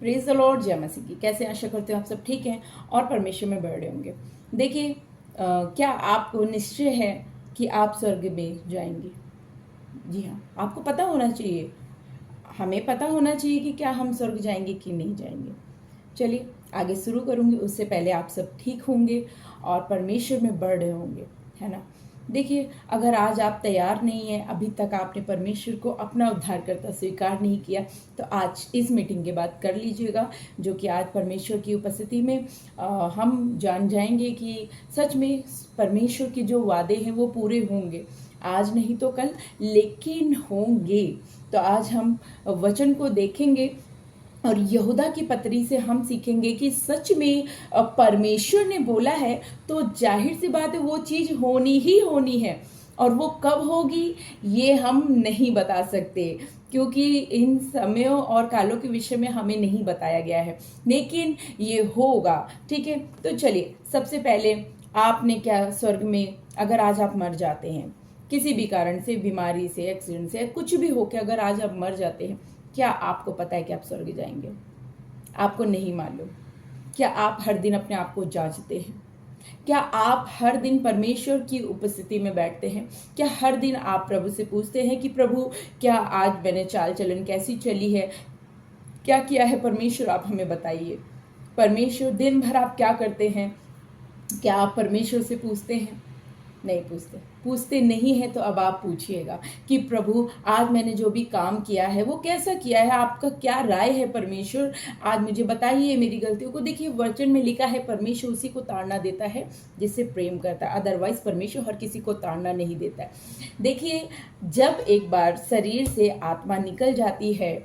Praise the Lord, जय मसीह की। कैसे आशा करते हो आप सब ठीक हैं और परमेश्वर में बढ़ रहे होंगे। देखिए, क्या आपको निश्चय है कि आप स्वर्ग में जाएंगे? जी हाँ, आपको पता होना चाहिए, हमें पता होना चाहिए कि क्या हम स्वर्ग जाएंगे कि नहीं जाएंगे। चलिए आगे शुरू करूँगी, उससे पहले आप सब ठीक होंगे और परमेश्वर में बढ़ रहे होंगे, है ना। देखिए, अगर आज आप तैयार नहीं हैं, अभी तक आपने परमेश्वर को अपना उद्धारकर्ता स्वीकार नहीं किया, तो आज इस मीटिंग के बाद कर लीजिएगा, जो कि आज परमेश्वर की उपस्थिति में हम जान जाएंगे कि सच में परमेश्वर के जो वादे हैं वो पूरे होंगे। आज नहीं तो कल, लेकिन होंगे। तो आज हम वचन को देखेंगे और यहूदा की पत्री से हम सीखेंगे कि सच में परमेश्वर ने बोला है तो जाहिर सी बात है वो चीज होनी ही होनी है। और वो कब होगी ये हम नहीं बता सकते, क्योंकि इन समयों और कालों के विषय में हमें नहीं बताया गया है, लेकिन ये होगा। ठीक है, तो चलिए सबसे पहले आपने क्या स्वर्ग में, अगर आज आप मर जाते हैं किसी भी कारण से, बीमारी से, एक्सीडेंट से, कुछ भी हो के अगर आज आप मर जाते हैं, क्या आपको पता है कि आप स्वर्ग जाएंगे? आपको नहीं मालूम। क्या आप हर दिन अपने आप को जांचते हैं? क्या आप हर दिन परमेश्वर की उपस्थिति में बैठते हैं? क्या हर दिन आप प्रभु से पूछते हैं कि प्रभु क्या आज मैंने चाल चलन कैसी चली है, क्या किया है परमेश्वर, आप हमें बताइए। परमेश्वर दिन भर आप क्या करते हैं? क्या आप परमेश्वर से पूछते हैं? नहीं पूछते। पूछते नहीं है तो अब आप पूछिएगा कि प्रभु आज मैंने जो भी काम किया है वो कैसा किया है, आपका क्या राय है परमेश्वर, आज मुझे बताइए मेरी गलतियों को। देखिए, वचन में लिखा है परमेश्वर उसी को ताड़ना देता है जिससे प्रेम करता है, अदरवाइज परमेश्वर हर किसी को ताड़ना नहीं देता है। देखिए, जब एक बार शरीर से आत्मा निकल जाती है,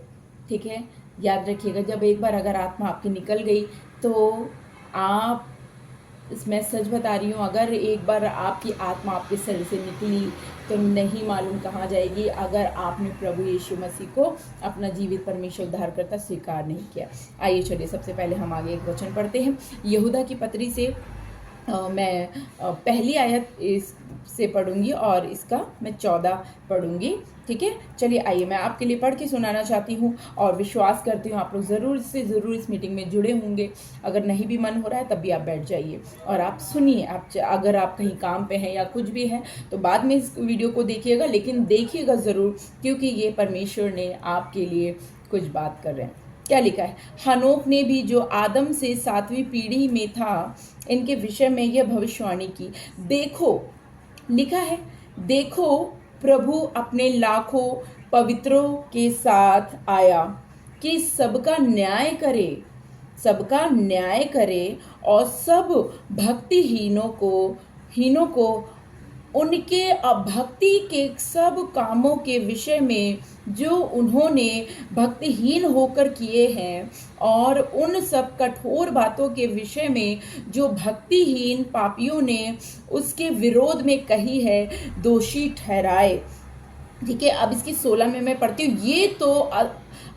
ठीक है, याद रखिएगा, जब एक बार अगर आत्मा आपकी निकल गई तो आप, मैं सच बता रही हूँ, अगर एक बार आपकी आत्मा आपके शरीर से निकली तो नहीं मालूम कहाँ जाएगी, अगर आपने प्रभु यीशु मसीह को अपना जीवित परमेश्वर उद्धारकर्ता स्वीकार नहीं किया। आइए चलिए सबसे पहले हम आगे एक वचन पढ़ते हैं यहूदा की पत्री से। मैं पहली आयत इस से पढ़ूंगी और इसका मैं 14 पढ़ूंगी। ठीक है, चलिए आइए मैं आपके लिए पढ़ के सुनाना चाहती हूँ और विश्वास करती हूँ आप लोग ज़रूर से ज़रूर इस मीटिंग में जुड़े होंगे। अगर नहीं भी मन हो रहा है तब भी आप बैठ जाइए और आप सुनिए। आप अगर आप कहीं काम पे हैं या कुछ भी है तो बाद में इस वीडियो को देखिएगा, लेकिन देखिएगा ज़रूर, क्योंकि ये परमेश्वर ने आपके लिए कुछ बात कर रहे हैं। क्या लिखा है? हनोक ने भी जो आदम से 7वीं पीढ़ी में था, इनके विषय में यह भविष्यवाणी की। देखो, लिखा है, देखो प्रभु अपने लाखों पवित्रों के साथ आया कि सबका न्याय करे, सबका न्याय करे और सब हीनों को उनके अभक्ति के सब कामों के विषय में जो उन्होंने भक्तिहीन होकर किए हैं और उन सब कठोर बातों के विषय में जो भक्तिहीन पापियों ने उसके विरोध में कही है, दोषी ठहराए। ठीक है, अब इसकी 16 में मैं पढ़ती हूँ। ये तो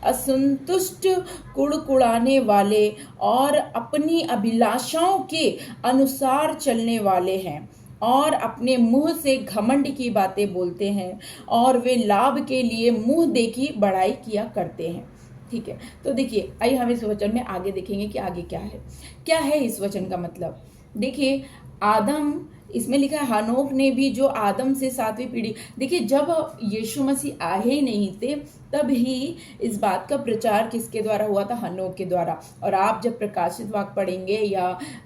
असंतुष्ट, कुड़कुड़ाने वाले और अपनी अभिलाषाओं के अनुसार चलने वाले हैं और अपने मुंह से घमंड की बातें बोलते हैं और वे लाभ के लिए मुंह देखी बड़ाई किया करते हैं। ठीक है, तो देखिए आइए हम इस वचन में आगे देखेंगे कि आगे क्या है इस वचन का मतलब। देखिए, आदम, इसमें लिखा है हनोक ने भी जो आदम से 7वीं पीढ़ी। देखिए, जब यीशु मसीह आए ही नहीं थे तब ही इस बात का प्रचार किसके द्वारा हुआ था? हनोक के द्वारा। और आप जब प्रकाशित वाक्य पढ़ेंगे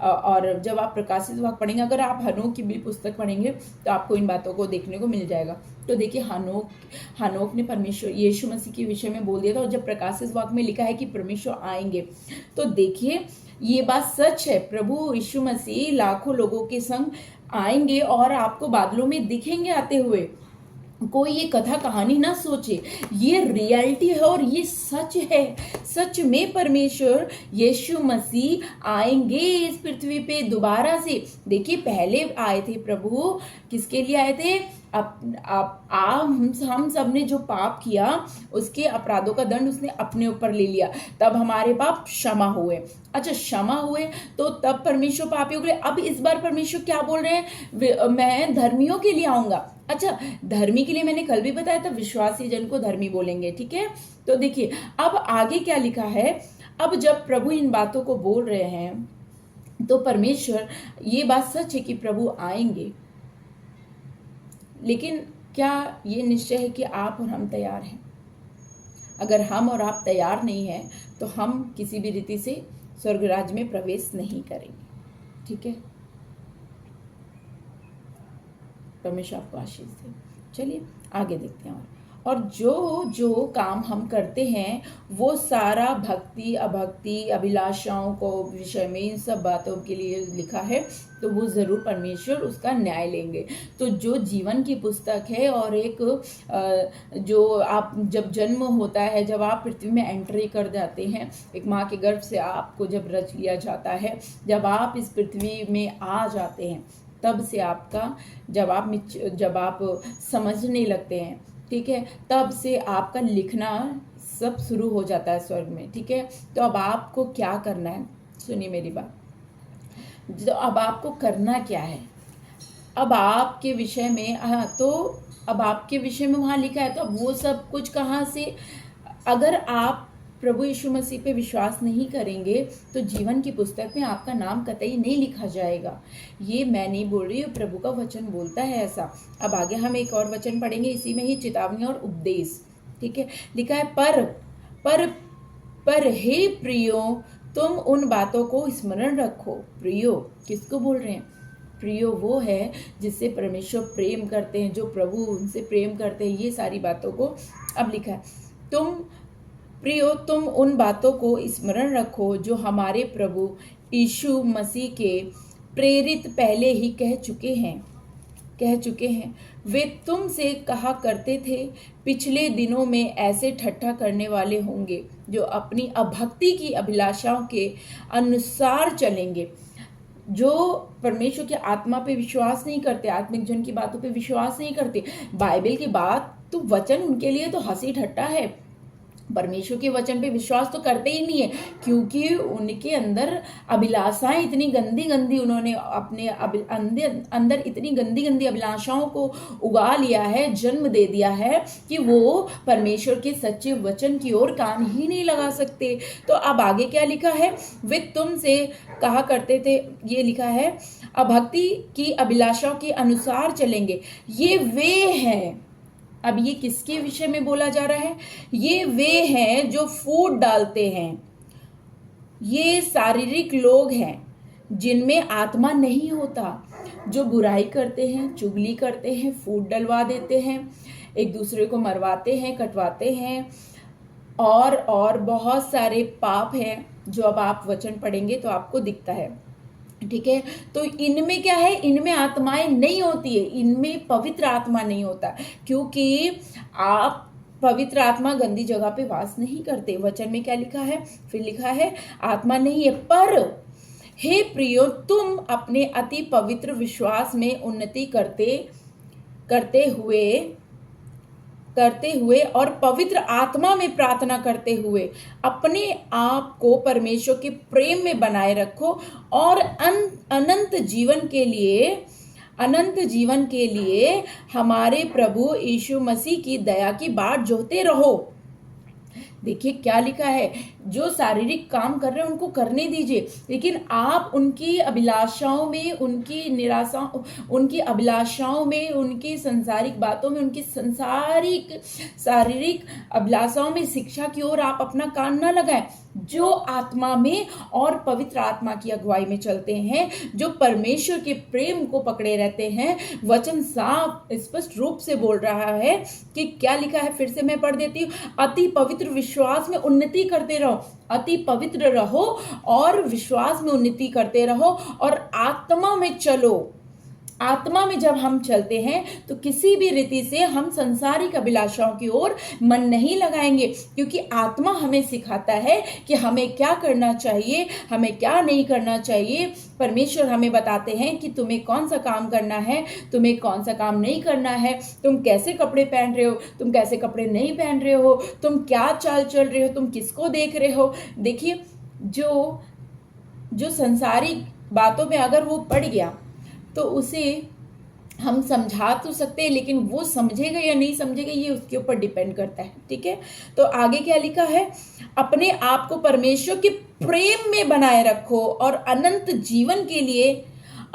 और जब आप प्रकाशित वाक्य पढ़ेंगे, अगर आप हनोक की भी पुस्तक पढ़ेंगे तो आपको इन बातों को देखने को मिल जाएगा। तो देखिए, हनोक ने परमेश्वर यीशु मसीह के विषय में बोल दिया था, और जब प्रकाशित वाक्य में लिखा है कि परमेश्वर आएंगे, तो देखिए ये बात सच है। प्रभु यीशु मसीह लाखों लोगों के संग आएंगे और आपको बादलों में दिखेंगे आते हुए। कोई ये कथा कहानी ना सोचे, ये रियलिटी है और ये सच है। सच में परमेश्वर यीशु मसीह आएंगे इस पृथ्वी पे दोबारा से। देखिए, पहले आए थे प्रभु, किसके लिए आए थे? हम सब ने जो पाप किया उसके अपराधों का दंड उसने अपने ऊपर ले लिया, तब हमारे पाप क्षमा हुए। अच्छा, क्षमा हुए तो तब परमेश्वर पापियों के लिए। अब इस बार परमेश्वर क्या बोल रहे हैं? मैं धर्मियों के लिए आऊंगा। अच्छा, धर्मी के लिए मैंने कल भी बताया था, विश्वासी जन को धर्मी बोलेंगे। ठीक है, तो देखिए अब आगे क्या लिखा है। अब जब प्रभु इन बातों को बोल रहे हैं तो परमेश्वर, ये बात सच है कि प्रभु आएंगे, लेकिन क्या ये निश्चय है कि आप और हम तैयार हैं? अगर हम और आप तैयार नहीं हैं तो हम किसी भी रीति से स्वर्ग राज्य में प्रवेश नहीं करेंगे। ठीक है, परमेश्वर आपको आशीष दे। चलिए आगे देखते हैं। और जो जो काम हम करते हैं वो सारा भक्ति अभक्ति अभिलाषाओं को विषय में, इन सब बातों के लिए लिखा है, तो वो ज़रूर परमेश्वर उसका न्याय लेंगे। तो जो जीवन की पुस्तक है और एक जो आप जब जन्म होता है, जब आप पृथ्वी में एंट्री कर जाते हैं, एक माँ के गर्भ से आपको जब रच लिया जाता है, जब आप इस पृथ्वी में आ जाते हैं, तब से आपका जब आप समझने लगते हैं, ठीक है, तब से आपका लिखना सब शुरू हो जाता है स्वर्ग में। ठीक है, तो अब आपको क्या करना है, सुनिए मेरी बात। तो अब आपको करना क्या है? अब आपके विषय में तो अब आपके विषय में वहाँ लिखा है, तो अब वो सब कुछ कहाँ से? अगर आप प्रभु यीशु मसीह पे विश्वास नहीं करेंगे तो जीवन की पुस्तक में आपका नाम कतई नहीं लिखा जाएगा। ये मैं नहीं बोल रही हूँ, प्रभु का वचन बोलता है ऐसा। अब आगे हम एक और वचन पढ़ेंगे, इसी में ही चेतावनी और उपदेश। ठीक है, लिखा है पर हे प्रियो, तुम उन बातों को स्मरण रखो। प्रियो किसको बोल रहे हैं? प्रियो वो है जिससे परमेश्वर प्रेम करते हैं, जो प्रभु उनसे प्रेम करते हैं। ये सारी बातों को अब लिखा है, तुम उन बातों को स्मरण रखो जो हमारे प्रभु यीशु मसीह के प्रेरित पहले ही कह चुके हैं। वे तुमसे कहा करते थे, पिछले दिनों में ऐसे ठट्ठा करने वाले होंगे जो अपनी अभक्ति की अभिलाषाओं के अनुसार चलेंगे, जो परमेश्वर की आत्मा पे विश्वास नहीं करते, आत्मिक जन की बातों पे विश्वास नहीं करते। बाइबल की बात तो वचन उनके लिए तो हंसी ठट्ठा है, परमेश्वर के वचन पे विश्वास तो करते ही नहीं है, क्योंकि उनके अंदर अभिलाषाएं इतनी गंदी गंदी, उन्होंने अपने अंदर इतनी गंदी गंदी अभिलाषाओं को उगा लिया है, जन्म दे दिया है कि वो परमेश्वर के सच्चे वचन की ओर कान ही नहीं लगा सकते। तो अब आगे क्या लिखा है? वे तुमसे कहा करते थे, ये लिखा है, अभक्ति की अभिलाषाओं के अनुसार चलेंगे। ये वे हैं, अब ये किसके विषय में बोला जा रहा है? ये वे हैं जो फूट डालते हैं। ये शारीरिक लोग हैं जिनमें आत्मा नहीं होता, जो बुराई करते हैं, चुगली करते हैं, फूट डलवा देते हैं, एक दूसरे को मरवाते हैं, कटवाते हैं, और बहुत सारे पाप हैं जो अब आप वचन पढ़ेंगे तो आपको दिखता है। ठीक है, तो इनमें क्या है? इनमें आत्माएं नहीं होती है, इनमें पवित्र आत्मा नहीं होता, क्योंकि आप पवित्र आत्मा गंदी जगह पे वास नहीं करते। वचन में क्या लिखा है? फिर लिखा है आत्मा नहीं है। पर हे प्रियो, तुम अपने अति पवित्र विश्वास में उन्नति करते हुए और पवित्र आत्मा में प्रार्थना करते हुए अपने आप को परमेश्वर के प्रेम में बनाए रखो और अनंत जीवन के लिए हमारे प्रभु यीशु मसीह की दया की बाट जोहते रहो। देखिए क्या लिखा है, जो शारीरिक काम कर रहे हैं उनको करने दीजिए, लेकिन आप उनकी अभिलाषाओं में, उनकी अभिलाषाओं में, उनकी संसारिक बातों में, उनकी शारीरिक अभिलाषाओं में, शिक्षा की ओर आप अपना कान न लगाएं। जो आत्मा में और पवित्र आत्मा की अगुवाई में चलते हैं, जो परमेश्वर के प्रेम को पकड़े रहते हैं, वचन साफ स्पष्ट रूप से बोल रहा है कि क्या लिखा है, फिर से मैं पढ़ देती हूँ, अति पवित्र विश्वास में उन्नति करते रहो। अति पवित्र रहो और विश्वास में उन्नति करते रहो और आत्मा में चलो। आत्मा में जब हम चलते हैं तो किसी भी रीति से हम संसारिक अभिलाषाओं की ओर मन नहीं लगाएंगे, क्योंकि आत्मा हमें सिखाता है कि हमें क्या करना चाहिए, हमें क्या नहीं करना चाहिए। परमेश्वर हमें बताते हैं कि तुम्हें कौन सा काम करना है, तुम्हें कौन सा काम नहीं करना है, तुम कैसे कपड़े पहन रहे हो, तुम कैसे कपड़े नहीं पहन रहे हो, तुम क्या चाल चल रहे हो, तुम किसको देख रहे हो। देखिए, जो संसारिक बातों में अगर वो पड़ गया तो उसे हम समझा तो सकते हैं, लेकिन वो समझेगा या नहीं समझेगा ये उसके ऊपर डिपेंड करता है। ठीक है, तो आगे क्या लिखा है, अपने आप को परमेश्वर के प्रेम में बनाए रखो और अनंत जीवन के लिए,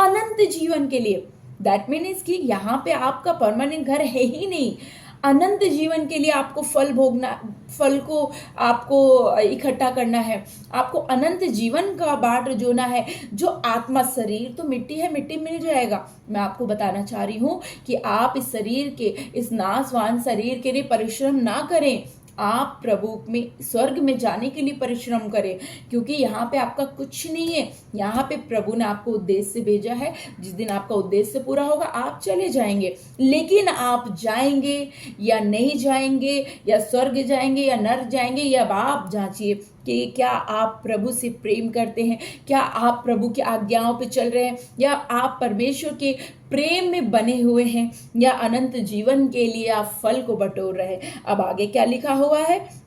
अनंत जीवन के लिए, दैट मीन्स कि यहाँ पे आपका परमानेंट घर है ही नहीं, अनंत जीवन के लिए आपको फल भोगना, फल को आपको इकट्ठा करना है, आपको अनंत जीवन का बाट जोना है। जो आत्मा, शरीर तो मिट्टी है, मिट्टी मिल जाएगा। मैं आपको बताना चाह रही हूं कि आप इस शरीर के, इस नाशवान शरीर के लिए परिश्रम ना करें, आप प्रभु में, स्वर्ग में जाने के लिए परिश्रम करें, क्योंकि यहाँ पे आपका कुछ नहीं है। यहाँ पे प्रभु ने आपको उद्देश्य से भेजा है। जिस दिन आपका उद्देश्य पूरा होगा आप चले जाएंगे, लेकिन आप जाएंगे या नहीं जाएंगे, या स्वर्ग जाएंगे या नर्क जाएंगे, या अब आप जांचिए कि क्या आप प्रभु से प्रेम करते हैं, क्या आप प्रभु की आज्ञाओं पे चल रहे हैं, या आप परमेश्वर के प्रेम में बने हुए हैं, या अनंत जीवन के लिए आप फल को बटोर रहे हैं। अब आगे क्या लिखा हुआ है,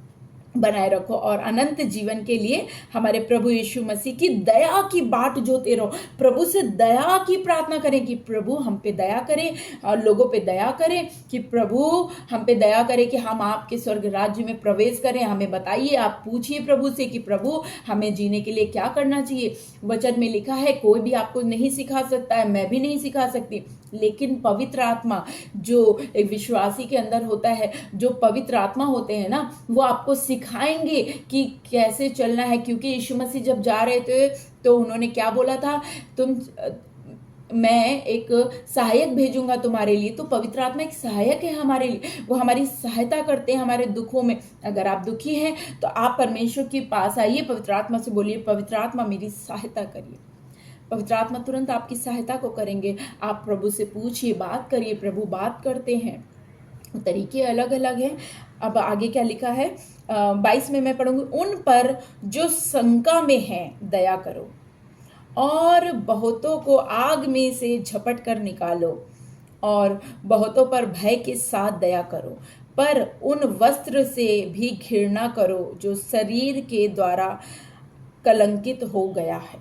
बनाए रखो और अनंत जीवन के लिए हमारे प्रभु यीशु मसीह की दया की बाट जोते रहो। प्रभु से दया की प्रार्थना करें कि प्रभु हम पे दया करें और लोगों पे दया करें, कि प्रभु हम पे दया करें कि हम आपके स्वर्ग राज्य में प्रवेश करें। हमें बताइए, आप पूछिए प्रभु से कि प्रभु हमें जीने के लिए क्या करना चाहिए। वचन में लिखा है कोई भी आपको नहीं सिखा सकता है, मैं भी नहीं सिखा सकती, लेकिन पवित्र आत्मा जो एक विश्वासी के अंदर होता है, जो पवित्र आत्मा होते हैं ना, वो आपको सिखाएंगे कि कैसे चलना है। क्योंकि यीशु मसीह जब जा रहे थे तो उन्होंने क्या बोला था, मैं एक सहायक भेजूंगा तुम्हारे लिए। तो पवित्र आत्मा एक सहायक है हमारे लिए, वो हमारी सहायता करते हैं हमारे दुखों में। अगर आप दुखी हैं तो आप परमेश्वर के पास आइए, पवित्र आत्मा से बोलिए, पवित्र आत्मा मेरी सहायता करिए। पवित्र आत्मा तुरंत आपकी सहायता को करेंगे। आप प्रभु से पूछिए, बात करिए, प्रभु बात करते हैं, तरीके अलग अलग हैं। अब आगे क्या लिखा है, 22 में मैं पढ़ूंगी, उन पर जो शंका में है दया करो और बहुतों को आग में से झपट कर निकालो, और बहुतों पर भय के साथ दया करो, पर उन वस्त्र से भी घृणा करो जो शरीर के द्वारा कलंकित हो गया है।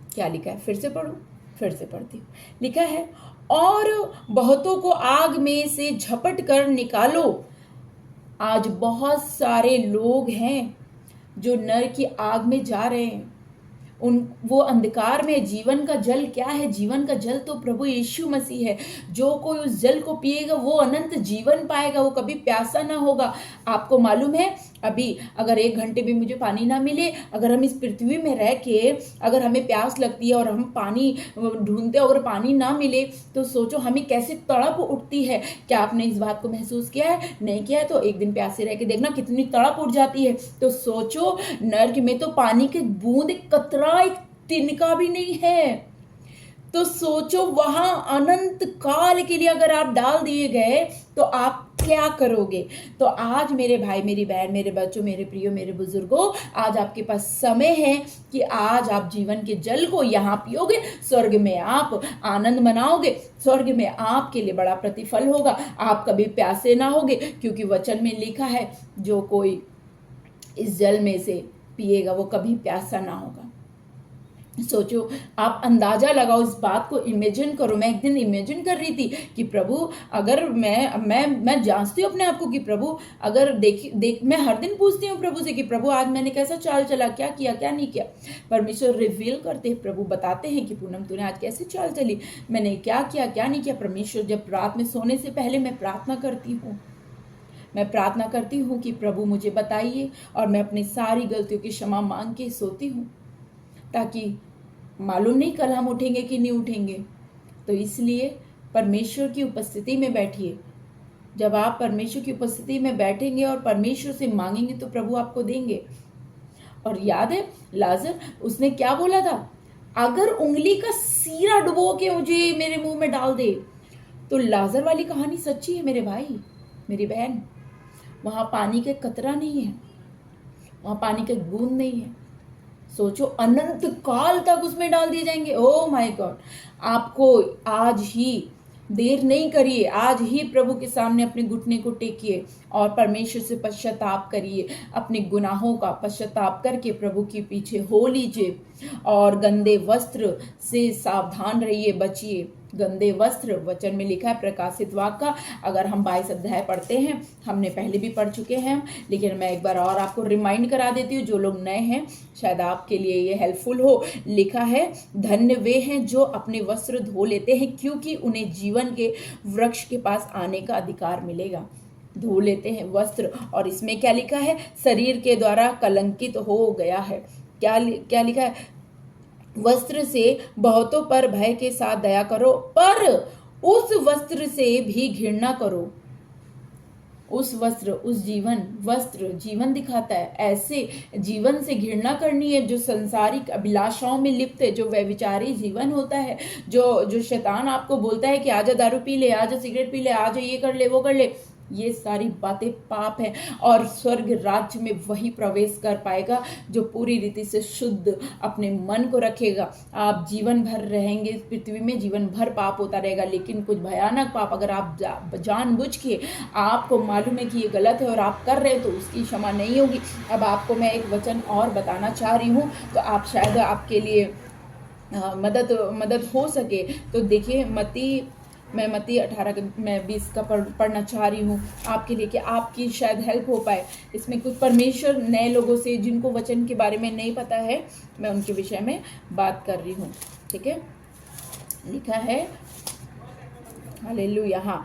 क्या लिखा है, फिर से पढ़ूं, फिर से पढ़ती हूँ। लिखा है, और बहुतों को आग में से झपट कर निकालो। आज बहुत सारे लोग हैं जो नरक की आग में जा रहे हैं, वो अंधकार में। जीवन का जल क्या है, जीवन का जल तो प्रभु यीशु मसीह है। जो कोई उस जल को पिएगा वो अनंत जीवन पाएगा, वो कभी प्यासा ना होगा। आपको मालूम है, अभी अगर 1 घंटे भी मुझे पानी ना मिले, अगर हम इस पृथ्वी में रह के अगर हमें प्यास लगती है और हम पानी ढूंढते, अगर पानी ना मिले तो सोचो हमें कैसे तड़प उठती है। क्या आपने इस बात को महसूस किया है? नहीं किया है तो एक दिन प्यासे रह के देखना कितनी तड़प उठ जाती है। तो सोचो, नर्क में तो पानी के बूंद, एक कतरा, एक तिनका भी नहीं है। तो सोचो वहां अनंत काल के लिए अगर आप डाल दिए गए तो आप क्या करोगे। तो आज मेरे भाई, मेरी बहन, मेरे बच्चों, मेरे प्रियो, मेरे बुजुर्गों, आज आपके पास समय है कि आज आप जीवन के जल को यहाँ पियोगे, स्वर्ग में आप आनंद मनाओगे, स्वर्ग में आपके लिए बड़ा प्रतिफल होगा, आप कभी प्यासे ना होगे। क्योंकि वचन में लिखा है जो कोई इस जल में से पिएगा वो कभी प्यासा ना होगा। सोचो, आप अंदाजा लगाओ, इस बात को इमेजिन करो। मैं एक दिन इमेजिन कर रही थी कि प्रभु अगर मैं जांचती हूँ अपने आप को कि प्रभु अगर देख मैं हर दिन पूछती हूँ प्रभु से कि प्रभु आज मैंने कैसा चाल चला, क्या किया क्या नहीं किया। परमेश्वर रिवील करते हैं, प्रभु बताते हैं कि पूनम तूने आज कैसे चाल चली, मैंने क्या किया क्या नहीं किया। परमेश्वर, जब रात में सोने से पहले मैं प्रार्थना करती हूँ कि प्रभु मुझे बताइए, और मैं अपनी सारी गलतियों की क्षमा मांग के सोती हूँ, ताकि मालूम नहीं कल हम उठेंगे कि नहीं उठेंगे। तो इसलिए परमेश्वर की उपस्थिति में बैठिए। जब आप परमेश्वर की उपस्थिति में बैठेंगे और परमेश्वर से मांगेंगे तो प्रभु आपको देंगे। और याद है लाजर, उसने क्या बोला था, अगर उंगली का सीरा डुबो के मुझे मेरे मुंह में डाल दे। तो लाजर वाली कहानी सच्ची है मेरे भाई, मेरी बहन। वहां पानी के कतरा नहीं है, वहां पानी के बूंद नहीं है। सोचो, अनंत काल तक उसमें डाल दिए जाएंगे। ओ माय गॉड, आपको आज ही देर नहीं करिए, आज ही प्रभु के सामने अपने घुटने को टेकिए और परमेश्वर से पश्चाताप करिए। अपने गुनाहों का पश्चाताप करके प्रभु के पीछे हो लीजिए और गंदे वस्त्र से सावधान रहिए, बचिए। गंदे वस्त्र, वचन में लिखा है प्रकाशित वाक्य का। अगर हम 22 अध्याय पढ़ते हैं, हमने पहले भी पढ़ चुके हैं, लेकिन मैं एक बार और आपको रिमाइंड करा देती हूँ, जो लोग नए हैं शायद आपके लिए ये हेल्पफुल हो। लिखा है, धन्य वे हैं जो अपने वस्त्र धो लेते हैं, क्योंकि उन्हें जीवन के वृक्ष के पास आने का अधिकार मिलेगा। धो लेते हैं वस्त्र, और इसमें क्या लिखा है, शरीर के द्वारा कलंकित हो गया है। क्या क्या लिखा है, वस्त्र से बहुतों पर भय के साथ दया करो, पर उस वस्त्र से भी घृणा करो। उस वस्त्र, उस जीवन, वस्त्र जीवन दिखाता है, ऐसे जीवन से घृणा करनी है जो संसारिक अभिलाषाओं में लिप्त है, जो व्यभिचारी जीवन होता है, जो शैतान आपको बोलता है कि आजा दारू पी ले, आजा सिगरेट पी ले, आजा ये कर ले, वो कर ले। ये सारी बातें पाप है, और स्वर्ग राज्य में वही प्रवेश कर पाएगा जो पूरी रीति से शुद्ध अपने मन को रखेगा। आप जीवन भर रहेंगे इस पृथ्वी में, जीवन भर पाप होता रहेगा, लेकिन कुछ भयानक पाप अगर आप जानबूझ के, आपको मालूम है कि ये गलत है और आप कर रहे हैं, तो उसकी क्षमा नहीं होगी। अब आपको मैं एक वचन और बताना चाह रही हूँ, तो आप शायद आपके लिए मदद हो सके। तो देखिए, मैं मत्ती 18 मैं 20 का पढ़ना चाह रही हूँ आपके लिए, कि आपकी शायद हेल्प हो पाए। इसमें कुछ परमेश्वर नए लोगों से, जिनको वचन के बारे में नहीं पता है, मैं उनके विषय में बात कर रही हूँ। ठीक है, लिखा है, हालेलुया। हाँ,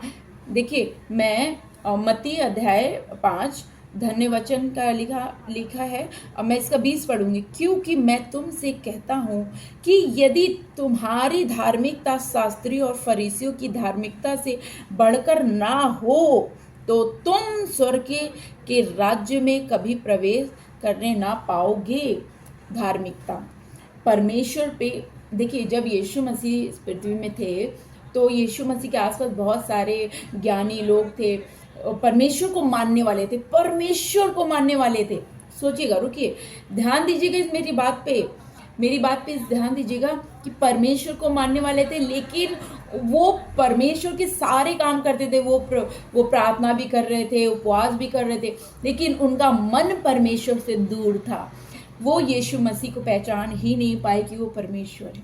देखिए, मैं मत्ती अध्याय 5 धन्य वचन का लिखा है। अब मैं इसका 20 पढ़ूंगी। क्योंकि मैं तुमसे कहता हूँ कि यदि तुम्हारी धार्मिकता शास्त्रियों और फरीसियों की धार्मिकता से बढ़कर ना हो, तो तुम स्वर्ग के राज्य में कभी प्रवेश करने ना पाओगे। धार्मिकता परमेश्वर पे, देखिए, जब यीशु मसीह इस पृथ्वी में थे, तो यीशु मसीह के आसपास बहुत सारे ज्ञानी लोग थे, परमेश्वर को मानने वाले थे, परमेश्वर को मानने वाले थे। सोचिएगा, रुकिए, ध्यान दीजिएगा इस मेरी बात पे ध्यान दीजिएगा कि परमेश्वर को मानने वाले थे, लेकिन वो परमेश्वर के सारे काम करते थे। वो प्रार्थना भी कर रहे थे, उपवास भी कर रहे थे, लेकिन उनका मन परमेश्वर से दूर था। वो यीशु मसीह को पहचान ही नहीं पाए कि वो परमेश्वर है।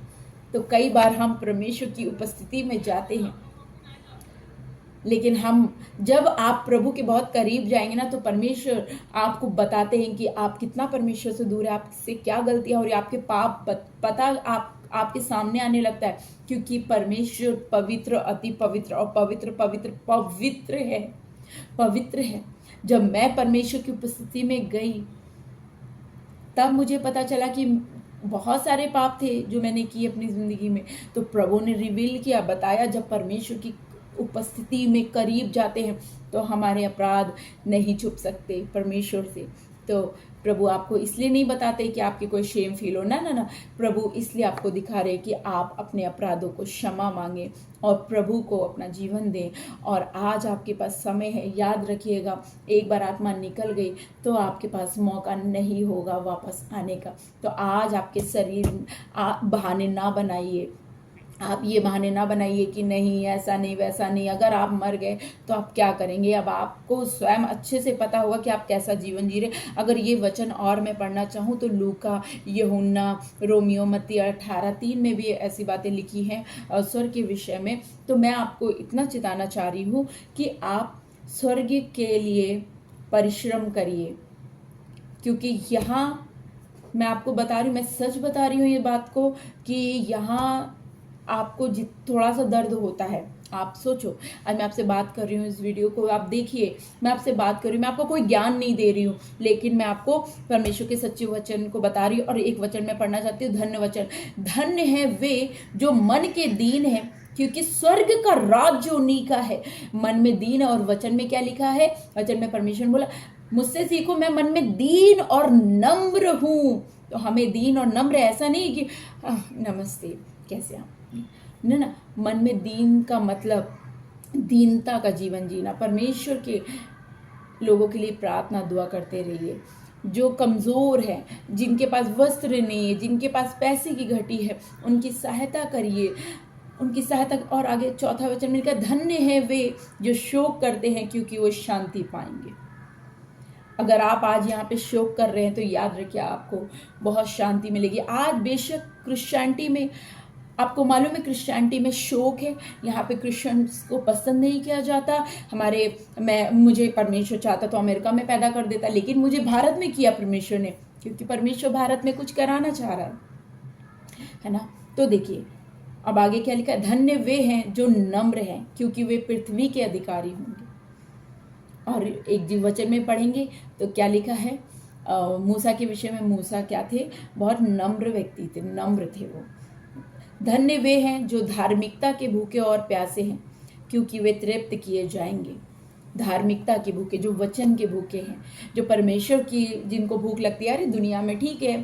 तो कई बार हम परमेश्वर की उपस्थिति में जाते हैं, लेकिन जब आप प्रभु के बहुत करीब जाएंगे ना, तो परमेश्वर आपको बताते हैं कि आप कितना परमेश्वर से दूर है, आपसे क्या गलतियां हो रही है, आपके पाप पता आपके सामने आने लगता है। क्योंकि परमेश्वर पवित्र, अति पवित्र और पवित्र पवित्र पवित्र है, पवित्र है। जब मैं परमेश्वर की उपस्थिति में गई, तब मुझे पता चला कि बहुत सारे पाप थे जो मैंने किए अपनी जिंदगी में। तो प्रभु ने रिवील किया, बताया। जब परमेश्वर की उपस्थिति में करीब जाते हैं, तो हमारे अपराध नहीं छुप सकते परमेश्वर से। तो प्रभु आपको इसलिए नहीं बताते कि आपकी कोई शेम फील हो, ना ना ना। प्रभु इसलिए आपको दिखा रहे कि आप अपने अपराधों को क्षमा मांगे और प्रभु को अपना जीवन दें। और आज आपके पास समय है, याद रखिएगा, एक बार आत्मा निकल गई तो आपके पास मौका नहीं होगा वापस आने का। तो आज आपके शरीर बहाने ना बनाइए, आप ये बहाने ना बनाइए कि नहीं, ऐसा नहीं, वैसा नहीं। अगर आप मर गए तो आप क्या करेंगे? अब आपको स्वयं अच्छे से पता होगा कि आप कैसा जीवन जी रहे। अगर ये वचन और मैं पढ़ना चाहूँ तो लूका, यूहन्ना, रोमियो, मत्ती 18:3 में भी ऐसी बातें लिखी हैं स्वर्ग के विषय में। तो मैं आपको इतना चिताना चाह रही हूँ कि आप स्वर्ग के लिए परिश्रम करिए, क्योंकि यहाँ मैं आपको बता रही हूँ, मैं सच बता रही हूँ ये बात को, कि यहाँ आपको थोड़ा सा दर्द होता है। आप सोचो, आज मैं आपसे बात कर रही हूँ, इस वीडियो को आप देखिए, मैं आपसे बात कर रही हूँ, मैं आपको कोई ज्ञान नहीं दे रही हूँ, लेकिन मैं आपको परमेश्वर के सच्चे वचन को बता रही हूँ। और एक वचन मैं पढ़ना चाहती हूँ, धन्य वचन। धन्य है वे जो मन के दीन है, क्योंकि स्वर्ग का राज्य उन्हीं का है। मन में दीन, और वचन में क्या लिखा है? वचन में परमेश्वर बोला, मुझसे सीखो, मैं मन में दीन और नम्र हूँ। तो हमें दीन और नम्र, ऐसा नहीं कि नमस्ते कैसे आप, ना, मन में दीन का मतलब दीनता का जीवन जीना। परमेश्वर के लोगों के लिए प्रार्थना दुआ करते रहिए, जो कमज़ोर है, जिनके पास वस्त्र नहीं है, जिनके पास पैसे की घटी है, उनकी सहायता करिए, उनकी सहायता। और आगे चौथा वचन में लिखा, धन्य है वे जो शोक करते हैं, क्योंकि वो शांति पाएंगे। अगर आप आज यहाँ पे शोक कर रहे हैं, तो याद रखिए, आपको बहुत शांति मिलेगी। आज बेशक क्रिश्चियनिटी में आपको मालूम है क्रिश्चियनिटी में शोक है, यहाँ पे क्रिश्चियंस को पसंद नहीं किया जाता। मुझे परमेश्वर चाहता तो अमेरिका में पैदा कर देता, लेकिन मुझे भारत में किया परमेश्वर ने, क्योंकि परमेश्वर भारत में कुछ कराना चाह रहा है ना। तो देखिए अब आगे क्या लिखा है, धन्य वे हैं जो नम्र हैं, क्योंकि वे पृथ्वी के अधिकारी होंगे। और एक जीव वचन में पढ़ेंगे तो क्या लिखा है, मूसा के विषय में, मूसा क्या थे, बहुत नम्र व्यक्ति थे, नम्र थे वो। धन्य वे हैं जो धार्मिकता के भूखे और प्यासे हैं, क्योंकि वे तृप्त किए जाएंगे। धार्मिकता के भूखे, जो वचन के भूखे हैं, जो परमेश्वर की, जिनको भूख लगती है, अरे दुनिया में ठीक है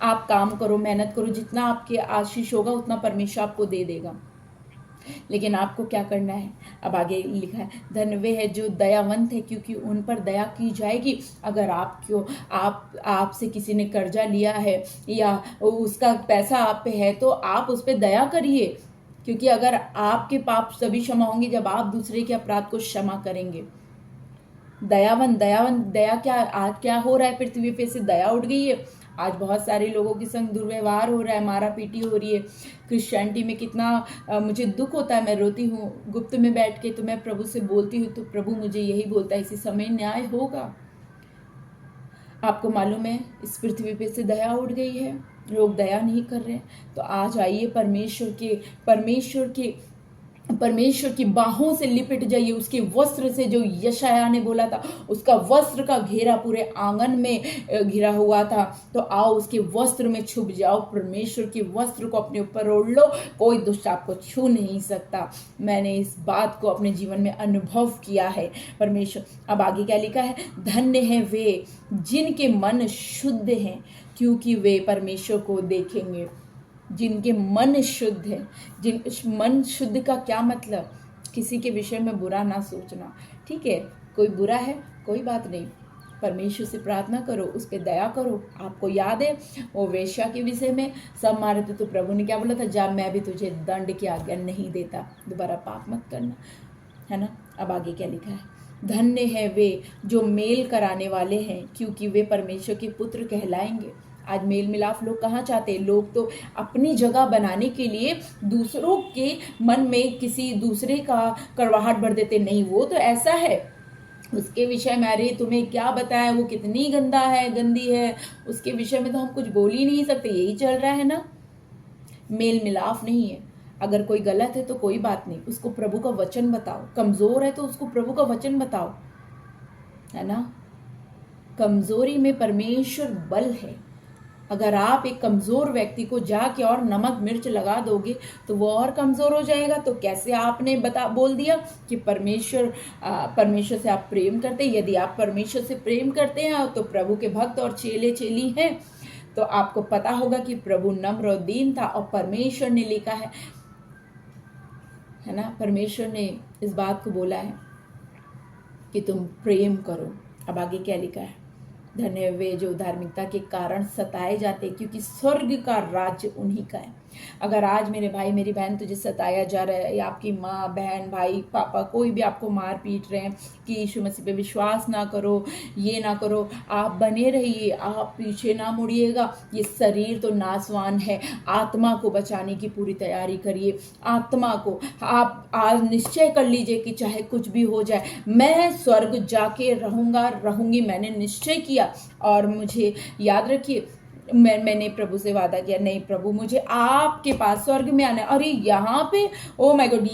आप काम करो, मेहनत करो, जितना आपके आशीष होगा उतना परमेश्वर आपको दे देगा, लेकिन आपको क्या करना है। अब आगे लिखा है, धन्य वे है जो दयावंत है, क्योंकि उन पर दया की जाएगी। अगर आपसे किसी ने कर्जा लिया है या उसका पैसा आप पे है, तो आप उस पर दया करिए, क्योंकि अगर आपके पाप सभी क्षमा होंगे जब आप दूसरे के अपराध को क्षमा करेंगे। दयावंत दया आज क्या हो रहा है पृथ्वी पे, से दया उठ गई है। आज बहुत सारे लोगों के संग दुर्व्यवहार हो रहा है, मारा पीटी हो रही है। क्रिश्चियनिटी में कितना मुझे दुख होता है, मैं रोती हूँ गुप्त में बैठ के, तो मैं प्रभु से बोलती हूँ, तो प्रभु मुझे यही बोलता है, इसी समय न्याय होगा। आपको मालूम है इस पृथ्वी पे से दया उड़ गई है, लोग दया नहीं कर रहे हैं। तो आज आइए परमेश्वर की बाहों से लिपट जाइए, उसके वस्त्र से, जो यशाया ने बोला था, उसका वस्त्र का घेरा पूरे आंगन में घिरा हुआ था, तो आओ उसके वस्त्र में छुप जाओ, परमेश्वर के वस्त्र को अपने ऊपर ओढ़ लो, कोई दुष्ट आपको छू नहीं सकता। मैंने इस बात को अपने जीवन में अनुभव किया है। परमेश्वर, अब आगे क्या लिखा है, धन्य है वे जिनके मन शुद्ध हैं, क्योंकि वे परमेश्वर को देखेंगे। जिनके मन शुद्ध है, मन शुद्ध का क्या मतलब, किसी के विषय में बुरा ना सोचना, ठीक है, कोई बुरा है कोई बात नहीं, परमेश्वर से प्रार्थना करो, उस पर दया करो। आपको याद है वो वेश्या के विषय में, सब मारे थे तो प्रभु ने क्या बोला था, जा मैं भी तुझे दंड की आज्ञा नहीं देता, दोबारा पाप मत करना, है ना। अब आगे क्या लिखा है, धन्य है वे जो मेल कराने वाले हैं, क्योंकि वे परमेश्वर के पुत्र कहलाएंगे। आज मेल मिलाप लोग कहाँ चाहते हैं, लोग तो अपनी जगह बनाने के लिए दूसरों के मन में किसी दूसरे का कड़वाहट भर देते, नहीं वो तो ऐसा है, उसके विषय में अरे तुम्हें क्या बताएं, वो कितनी गंदा है, गंदी है, उसके विषय में तो हम कुछ बोल ही नहीं सकते, यही चल रहा है ना। मेल मिलाप नहीं है। अगर कोई गलत है तो कोई बात नहीं, उसको प्रभु का वचन बताओ, कमजोर है तो उसको प्रभु का वचन बताओ, है ना। कमजोरी में परमेश्वर बल है। अगर आप एक कमज़ोर व्यक्ति को जाके और नमक मिर्च लगा दोगे तो वो और कमज़ोर हो जाएगा। तो कैसे आपने बोल दिया कि परमेश्वर से आप प्रेम करते हैं। यदि आप परमेश्वर से प्रेम करते हैं तो प्रभु के भक्त और चेले चेली हैं, तो आपको पता होगा कि प्रभु नम्र और दीन था, और परमेश्वर ने लिखा है ना, परमेश्वर ने इस बात को बोला है कि तुम प्रेम करो। अब आगे क्या लिखा है, धन्य वे जो धार्मिकता के कारण सताए जाते, क्योंकि स्वर्ग का राज्य उन्हीं का है। अगर आज मेरे भाई मेरी बहन तुझे सताया जा रहा है, या आपकी माँ बहन भाई पापा कोई भी आपको मार पीट रहे हैं कि यीशु मसीह पे विश्वास ना करो, ये ना करो, आप बने रहिए, आप पीछे ना मुड़िएगा। ये शरीर तो नासवान है, आत्मा को बचाने की पूरी तैयारी करिए। आत्मा को आप आज निश्चय कर लीजिए कि चाहे कुछ भी हो जाए, मैं स्वर्ग जाके रहूंगी, मैंने निश्चय किया। और मुझे याद रखिए, मैंने प्रभु से वादा किया, नहीं प्रभु मुझे आपके पास स्वर्ग में आना है। अरे यहाँ पे, ओ माय गॉड,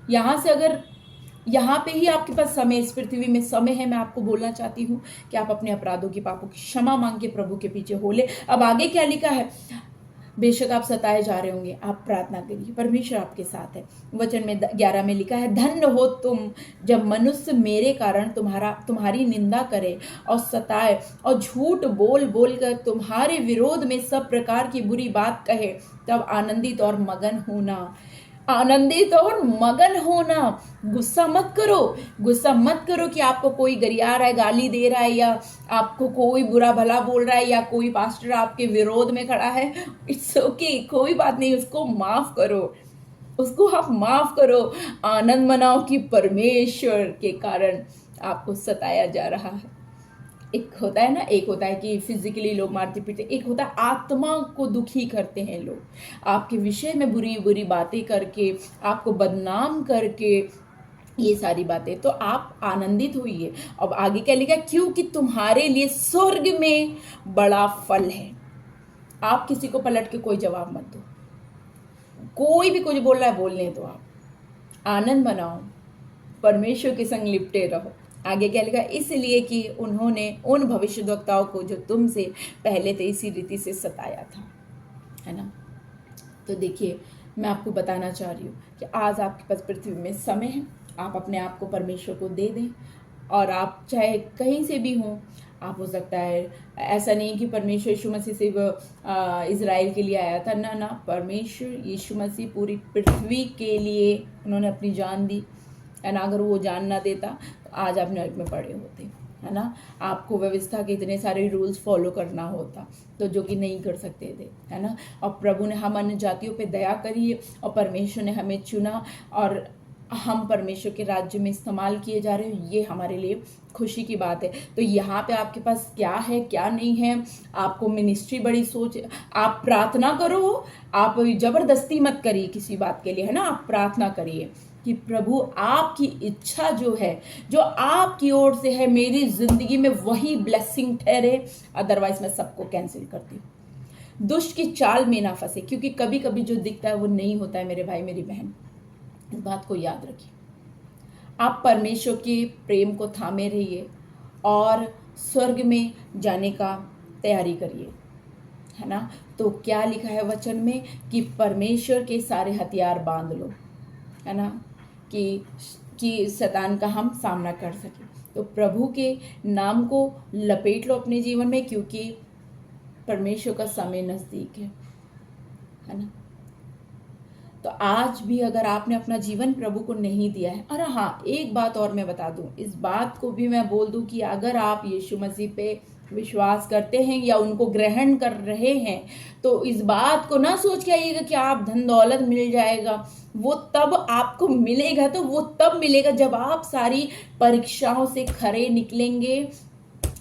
यहाँ से अगर यहाँ पे ही आपके पास समय, इस पृथ्वी में समय है, मैं आपको बोलना चाहती हूँ कि आप अपने अपराधों की पापों की क्षमा मांग के प्रभु के पीछे हो ले। अब आगे क्या लिखा है, बेशक आप सताए जा रहे होंगे, आप प्रार्थना करिए, परमेश्वर आपके साथ है। वचन में 11 में लिखा है, धन्य हो तुम जब मनुष्य मेरे कारण तुम्हारी निंदा करे और सताए और झूठ बोल कर तुम्हारे विरोध में सब प्रकार की बुरी बात कहे, तब आनंदित और मगन होना। गुस्सा मत करो कि आपको कोई गरिया रहा है, गाली दे रहा है, या आपको कोई बुरा भला बोल रहा है, या कोई पास्टर आपके विरोध में खड़ा है। इट्स ओके, कोई बात नहीं, उसको आप माफ करो। आनंद मनाओ कि परमेश्वर के कारण आपको सताया जा रहा है। एक होता है ना, एक होता है कि फिजिकली लोग मारते पीटते, एक होता है आत्मा को दुखी करते हैं लोग, आपके विषय में बुरी बुरी बातें करके, आपको बदनाम करके, ये सारी बातें। तो आप आनंदित होइए। अब आगे क्या लिखा, क्योंकि तुम्हारे लिए स्वर्ग में बड़ा फल है। आप किसी को पलट के कोई जवाब मत दो, कोई भी कुछ बोल रहा है बोलने दो, आप आनंद मनाओ, परमेश्वर के संग लिपटे रहो। आगे क्या लिखा, इसलिए कि उन्होंने उन भविष्यद्वक्ताओं को जो तुमसे पहले थे इसी रीति से सताया था, है ना। तो देखिए, मैं आपको बताना चाह रही हूँ कि आज आपके पास पृथ्वी में समय है, आप अपने आप को परमेश्वर को दे दें। और आप चाहे कहीं से भी हों, आप हो सकता है, ऐसा नहीं कि परमेश्वर यीशु मसीह सिर्फ इज़राइल के लिए आया था, ना ना, परमेश्वर यीशु मसीह पूरी पृथ्वी के लिए उन्होंने अपनी जान दी, है ना। अगर वो जान ना देता तो आज आप नरक में पड़े होते, है ना। आपको व्यवस्था के इतने सारे रूल्स फॉलो करना होता, तो जो कि नहीं कर सकते थे, है ना। और प्रभु ने हम अन्य जातियों पे दया करी है, और परमेश्वर ने हमें चुना, और हम परमेश्वर के राज्य में इस्तेमाल किए जा रहे हैं। ये हमारे लिए खुशी की बात है। तो यहाँ पे आपके पास क्या है क्या नहीं है, आपको मिनिस्ट्री बड़ी सोच, आप प्रार्थना करो, आप जबरदस्ती मत करिए किसी बात के लिए, है ना। आप प्रार्थना करिए कि प्रभु आपकी इच्छा जो है, जो आपकी ओर से है मेरी जिंदगी में, वही ब्लेसिंग ठहरे, अदरवाइज मैं सबको कैंसिल करती हूँ। दुष्ट की चाल में ना फंसे, क्योंकि कभी कभी जो दिखता है वो नहीं होता है, मेरे भाई मेरी बहन, इस बात को याद रखिए। आप परमेश्वर के प्रेम को थामे रहिए और स्वर्ग में जाने का तैयारी करिए, है ना। तो क्या लिखा है वचन में कि परमेश्वर के सारे हथियार बांध लो, है ना, कि शैतान का हम सामना कर सकें। तो प्रभु के नाम को लपेट लो अपने जीवन में, क्योंकि परमेश्वर का समय नज़दीक है ना। तो आज भी अगर आपने अपना जीवन प्रभु को नहीं दिया है, और हाँ, एक बात और मैं बता दूं, इस बात को भी मैं बोल दूं कि अगर आप यीशु मसीह पे विश्वास करते हैं या उनको ग्रहण कर रहे हैं, तो इस बात को ना सोच के आइएगा कि आप धन दौलत मिल जाएगा। वो तब आपको मिलेगा, तो वो तब मिलेगा जब आप सारी परीक्षाओं से खरे निकलेंगे।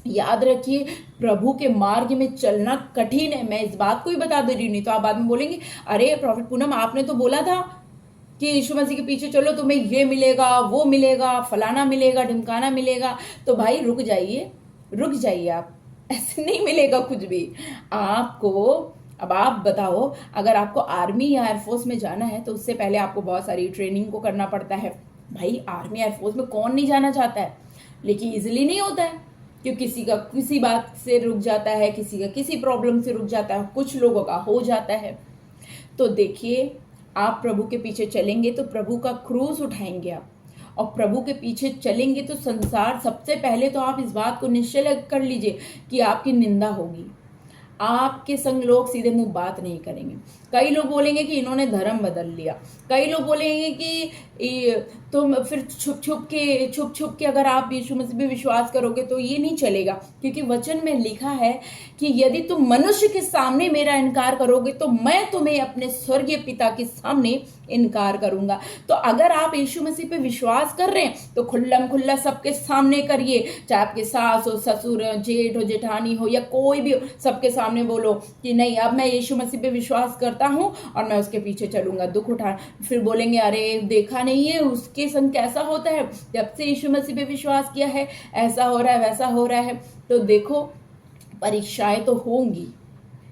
याद रखिए, प्रभु के मार्ग में चलना कठिन है। मैं इस बात को ही बता दे रही हूँ, नहीं तो आप बाद में बोलेंगे, अरे प्रॉफिट पूनम, आपने तो बोला था कि यीशु मसीह के पीछे चलो तुम्हें ये मिलेगा, वो मिलेगा, फलाना मिलेगा, ढिमकाना मिलेगा। तो भाई रुक जाइए, रुक जाइए, आप ऐसे नहीं मिलेगा कुछ भी आपको। अब आप बताओ, अगर आपको आर्मी या एयरफोर्स में जाना है तो उससे पहले आपको बहुत सारी ट्रेनिंग को करना पड़ता है। भाई आर्मी एयरफोर्स में कौन नहीं जाना चाहता है, लेकिन इजिली नहीं होता है, क्योंकि किसी का किसी बात से रुक जाता है, किसी का किसी प्रॉब्लम से रुक जाता है, कुछ लोगों का हो जाता है। तो देखिए, आप प्रभु के पीछे चलेंगे तो प्रभु का क्रूस उठाएंगे आप, और प्रभु के पीछे चलेंगे तो संसार, सबसे पहले तो आप इस बात को निश्चय कर लीजिए कि आपकी निंदा होगी, आपके संग लोग सीधे मुंह बात नहीं करेंगे। कई लोग बोलेंगे कि इन्होंने धर्म बदल लिया, कई लोग बोलेंगे कि तुम फिर छुप छुप के अगर आप यीशु मसीह पे विश्वास करोगे तो ये नहीं चलेगा, क्योंकि वचन में लिखा है कि यदि तुम मनुष्य के सामने मेरा इनकार करोगे तो मैं तुम्हें अपने स्वर्गीय पिता के सामने इनकार करूंगा। तो अगर आप यीशु मसीह पे विश्वास कर रहे हैं तो खुल्लम खुल्ला सबके सामने करिए, चाहे आपके सास हो, ससुर हो, जेठ हो, जेठानी हो, या कोई भी हो, सबके सामने बोलो कि नहीं, अब मैं यीशु मसीह पे विश्वास करता हूं और मैं उसके पीछे चलूंगा, दुख उठा। फिर बोलेंगे, अरे देखा नहीं है उसके संग कैसा होता है, जब से यीशु मसीह पे विश्वास किया है ऐसा हो रहा है, वैसा हो रहा है। तो देखो, परीक्षाएं तो होंगी,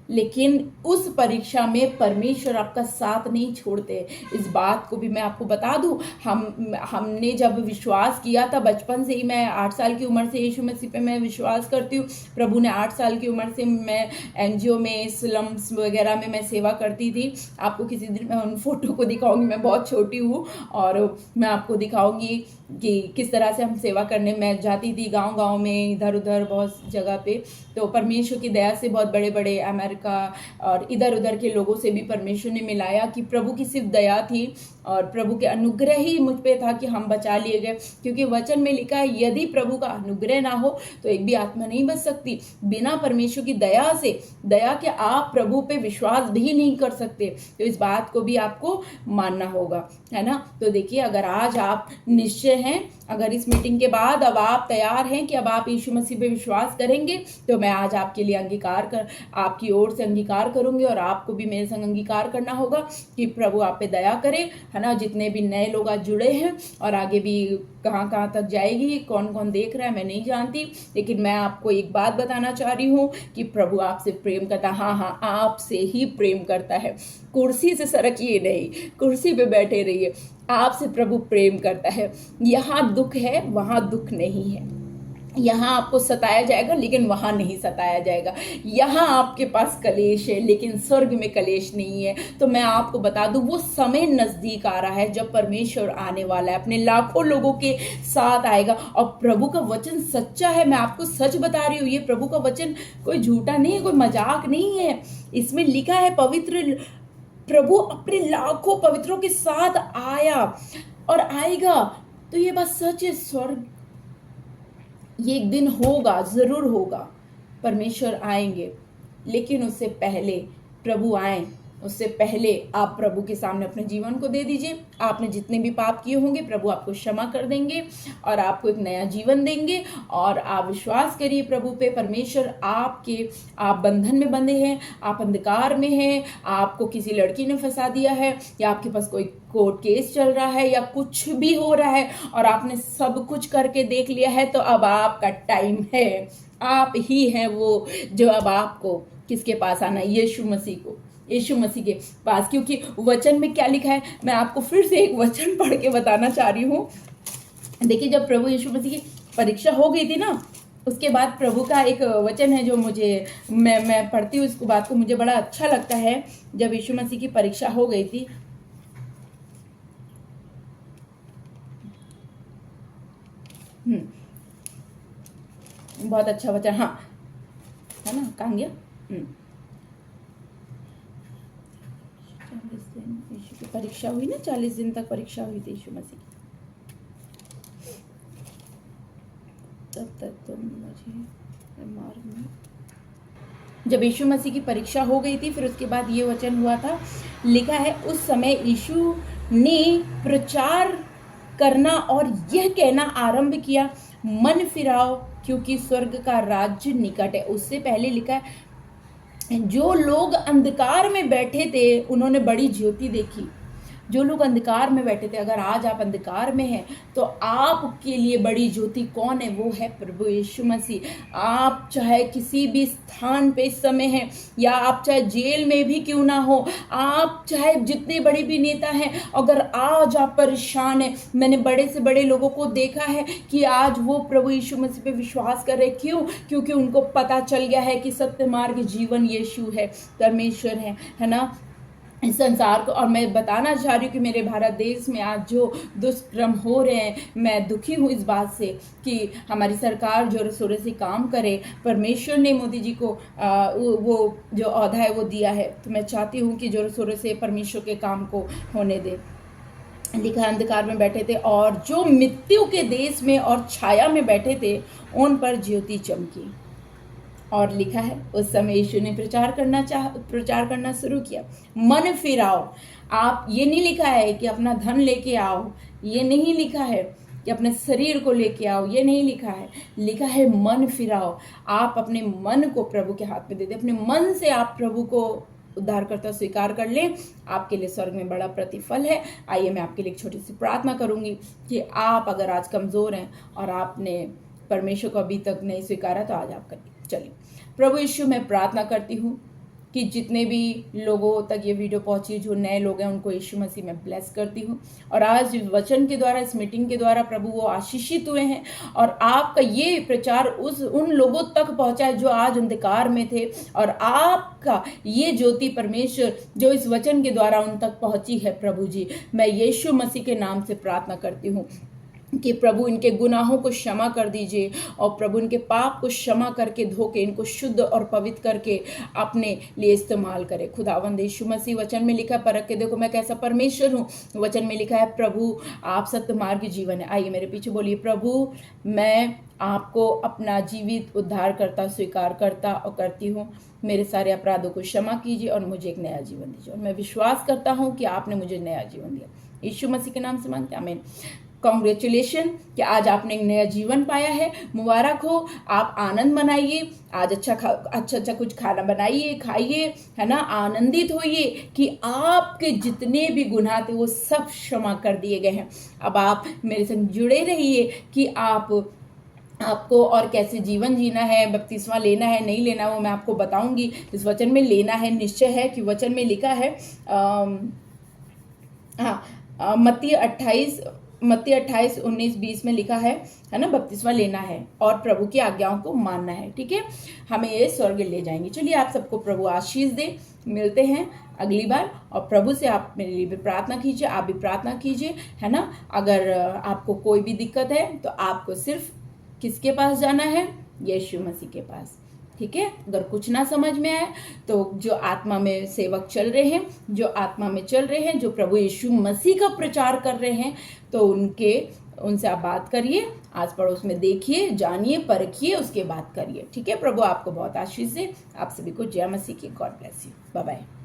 लेकिन उस परीक्षा में परमेश्वर आपका साथ नहीं छोड़ते। इस बात को भी मैं आपको बता दूं, हमने जब विश्वास किया था, बचपन से ही, मैं 8 साल की उम्र से यीशु मसीह पे मैं विश्वास करती हूँ। प्रभु ने 8 साल की उम्र से, मैं एनजीओ में, स्लम्स वगैरह में मैं सेवा करती थी। आपको किसी दिन मैं उन फोटो को दिखाऊंगी, मैं बहुत छोटी हूँ, और मैं आपको दिखाऊंगी कि किस तरह से हम सेवा करने में जाती थी, गाँव में, इधर उधर बहुत जगह पे। तो परमेश्वर की दया से बहुत बड़े बड़े अमेरिका और इधर उधर के लोगों से भी परमेश्वर ने मिलाया, कि प्रभु की सिर्फ दया थी और प्रभु के अनुग्रह ही मुझ पे था कि हम बचा लिए गए। क्योंकि वचन में लिखा है, यदि प्रभु का अनुग्रह ना हो तो एक भी आत्मा नहीं बच सकती। बिना परमेश्वर की दया से, दया के आप प्रभु पे विश्वास भी नहीं कर सकते। तो इस बात को भी आपको मानना होगा, है ना। तो देखिए, अगर आज आप निश्चय हैं, अगर इस मीटिंग के बाद अब आप तैयार हैं कि अब आप यीशु मसीह पे विश्वास करेंगे, तो मैं आज आपके लिए आपकी ओर से अंगीकार करूंगी, और आपको भी मेरे संग अंगीकार करना होगा कि प्रभु आप पे दया करे, है ना। जितने भी नए लोग आज जुड़े हैं, और आगे भी कहाँ कहाँ तक जाएगी, कौन कौन देख रहा है मैं नहीं जानती, लेकिन मैं आपको एक बात बताना चाह रही हूँ कि प्रभु आपसे प्रेम करता है। हाँ, आपसे ही प्रेम करता है। कुर्सी से सरकिए नहीं, कुर्सी पे बैठे रहिए, आपसे प्रभु प्रेम करता है। यहाँ दुख है, वहाँ दुख नहीं है। यहाँ आपको सताया जाएगा, लेकिन वहाँ नहीं सताया जाएगा। यहाँ आपके पास कलेश है, लेकिन स्वर्ग में कलेश नहीं है। तो मैं आपको बता दूं, वो समय नजदीक आ रहा है जब परमेश्वर आने वाला है, अपने लाखों लोगों के साथ आएगा। और प्रभु का वचन सच्चा है, मैं आपको सच बता रही हूँ। ये प्रभु का वचन कोई झूठा नहीं है, कोई मजाक नहीं है। इसमें लिखा है, पवित्र प्रभु अपने लाखों पवित्रों के साथ आया और आएगा। तो ये बात सच है। स्वर्ग ये एक दिन होगा, जरूर होगा, परमेश्वर आएंगे, लेकिन उससे पहले प्रभु आए, उससे पहले आप प्रभु के सामने अपने जीवन को दे दीजिए। आपने जितने भी पाप किए होंगे, प्रभु आपको क्षमा कर देंगे और आपको एक नया जीवन देंगे। और आप विश्वास करिए प्रभु पे। परमेश्वर आप बंधन में बंधे हैं, आप अंधकार में हैं, आपको किसी लड़की ने फंसा दिया है, या आपके पास कोई कोर्ट केस चल रहा है, या कुछ भी हो रहा है और आपने सब कुछ करके देख लिया है, तो अब आपका टाइम है। आप ही हैं वो जो अब आपको किसके पास आना है? यीशु मसीह को, यीशु मसीह के पास। क्योंकि वचन में क्या लिखा है, मैं आपको फिर से एक वचन पढ़ के बताना चाह रही हूँ। देखिए, जब प्रभु यीशु मसीह की परीक्षा हो गई थी ना, उसके बाद प्रभु का एक वचन है जो मैं पढ़ती हूँ इसको, बात को मुझे बड़ा अच्छा लगता है। जब यीशु मसीह की परीक्षा हो गई थी, बहुत अच्छा वचन, हाँ है ना, कहाँ गया? 40 दिन यीशु की परीक्षा हुई ना, 40 दिन तक परीक्षा हुई थी यीशु मसीह की। तब तक तुम मुझे मार्ग में, जब यीशु मसीह की परीक्षा हो गई थी, फिर उसके बाद ये वचन हुआ था, लिखा है, उस समय यीशु ने प्रचार करना और यह कहना आरंभ किया, मन फिराओ क्योंकि स्वर्ग का राज्य निकट है। उससे पहले लिखा है, जो लोग अंधकार में बैठे थे उन्होंने बड़ी ज्योति देखी। जो लोग अंधकार में बैठे थे, अगर आज आप अंधकार में हैं, तो आपके लिए बड़ी ज्योति कौन है? वो है प्रभु यीशु मसीह। आप चाहे किसी भी स्थान पे इस समय हैं, या आप चाहे जेल में भी क्यों ना हो, आप चाहे जितने बड़े भी नेता हैं, अगर आज आप परेशान हैं, मैंने बड़े से बड़े लोगों को देखा है कि आज वो प्रभु यीशु मसीह पे विश्वास कर रहे। क्यों? क्योंकि उनको पता चल गया है कि सत्य मार्ग जीवन यीशु है, परमेश्वर है ना, इस संसार को। और मैं बताना चाह रही हूँ कि मेरे भारत देश में आज जो दुष्कर्म हो रहे हैं, मैं दुखी हूँ इस बात से कि हमारी सरकार जोरों शोरों से काम करे। परमेश्वर ने मोदी जी को वो जो औहदा है वो दिया है, तो मैं चाहती हूँ कि जोरों शोरों से परमेश्वर के काम को होने दे। लिखा, अंधकार में बैठे थे और जो मृत्यु के देश में और छाया में बैठे थे, उन पर ज्योति चमकी। और लिखा है, उस समय यीशु ने प्रचार करना शुरू किया, मन फिराओ। आप, ये नहीं लिखा है कि अपना धन लेके आओ, ये नहीं लिखा है कि अपने शरीर को लेके आओ, ये नहीं लिखा है। लिखा है मन फिराओ। आप अपने मन को प्रभु के हाथ में दे दे, अपने मन से आप प्रभु को उद्धारकर्ता स्वीकार कर लें, आपके लिए स्वर्ग में बड़ा प्रतिफल है। आइए मैं आपके लिए एक छोटी सी प्रार्थना करूंगी कि आप अगर आज कमजोर हैं और आपने परमेश्वर को अभी तक नहीं स्वीकारा, तो आज आप करिए। चलिए, प्रभु यीशु, मैं प्रार्थना करती हूँ कि जितने भी लोगों तक ये वीडियो पहुंची, जो नए लोग हैं, उनको यीशु मसीह में ब्लेस करती हूँ। और आज वचन के द्वारा, इस मीटिंग के द्वारा प्रभु वो आशीषित हुए हैं, और आपका ये प्रचार उन लोगों तक पहुंचा है जो आज अंधकार में थे, और आपका ये ज्योति परमेश्वर जो इस वचन के द्वारा उन तक पहुंची है। प्रभु जी, मैं यीशु मसीह के नाम से प्रार्थना करती हूँ कि प्रभु इनके गुनाहों को क्षमा कर दीजिए, और प्रभु इनके पाप को क्षमा करके धो के इनको शुद्ध और पवित्र करके अपने लिए इस्तेमाल करे। खुदावंद यीशु मसीह, वचन में लिखा है, परख के देखो मैं कैसा परमेश्वर हूँ। वचन में लिखा है, प्रभु आप सत्य मार्ग जीवन है। आइए मेरे पीछे बोलिए, प्रभु मैं आपको अपना जीवित उद्धार करता स्वीकार करता और करती हूँ। मेरे सारे अपराधों को क्षमा कीजिए और मुझे एक नया जीवन दीजिए। और मैं विश्वास करता हूँ कि आपने मुझे नया जीवन दिया। यीशु मसीह के नाम से मांगते हैं, आमीन। कॉन्ग्रेचुलेशन कि आज आपने एक नया जीवन पाया है, मुबारक हो, आप आनंद मनाइए, आज अच्छा कुछ खाना बनाइए, खाइए, है ना, आनंदित होइए कि आपके जितने भी गुनाह थे वो सब क्षमा कर दिए गए हैं। अब आप मेरे संग जुड़े रहिए कि आपको और कैसे जीवन जीना है, बपतिस्मा लेना है नहीं लेना वो मैं आपको बताऊंगी। इस वचन में लेना है, निश्चय है कि वचन में लिखा है मत्ती 28:19-20 में लिखा है ना, बपतिस्मा लेना है और प्रभु की आज्ञाओं को मानना है। ठीक है, हमें ये स्वर्ग ले जाएंगे। चलिए, आप सबको प्रभु आशीष दे। मिलते हैं अगली बार, और प्रभु से आप मेरे लिए भी प्रार्थना कीजिए, आप भी प्रार्थना कीजिए, है ना। अगर आपको कोई भी दिक्कत है तो आपको सिर्फ किसके पास जाना है? यीशु मसीह के पास। ठीक है, अगर कुछ ना समझ में आए तो जो आत्मा में सेवक चल रहे हैं, जो आत्मा में चल रहे हैं, जो प्रभु यीशु मसीह का प्रचार कर रहे हैं, तो उनसे आप बात करिए, आस पड़ोस में देखिए, जानिए, परखिए, उसके बाद करिए। ठीक है, प्रभु आपको बहुत आशीष दे। आप सभी को जय मसीह की। God bless you. Bye bye.